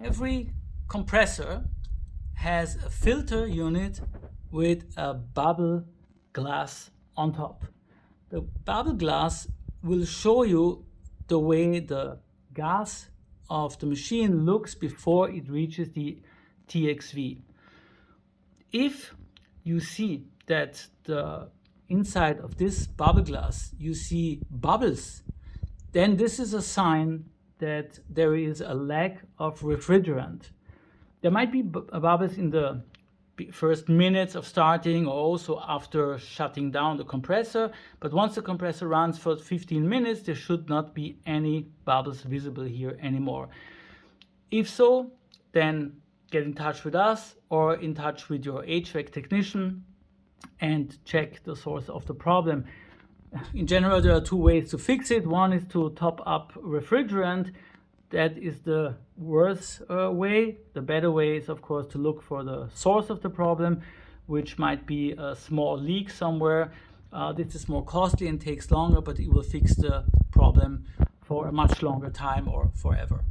Every compressor has a filter unit with a bubble glass on top. The bubble glass will show you the way the gas of the machine looks before it reaches the TXV. If you see that the inside of this bubble glass you see bubbles, then this is a sign that there is a lack of refrigerant. There might be bubbles in the first minutes of starting or also after shutting down the compressor, but once the compressor runs for 15 minutes, there should not be any bubbles visible here anymore. If so, then get in touch with us or in touch with your HVAC technician and check the source of the problem. In general, there are two ways to fix it. One is to top up refrigerant. That is the worst way. The better way is, of course, to look for the source of the problem, which might be a small leak somewhere. This is more costly and takes longer, but it will fix the problem for a much longer time or forever.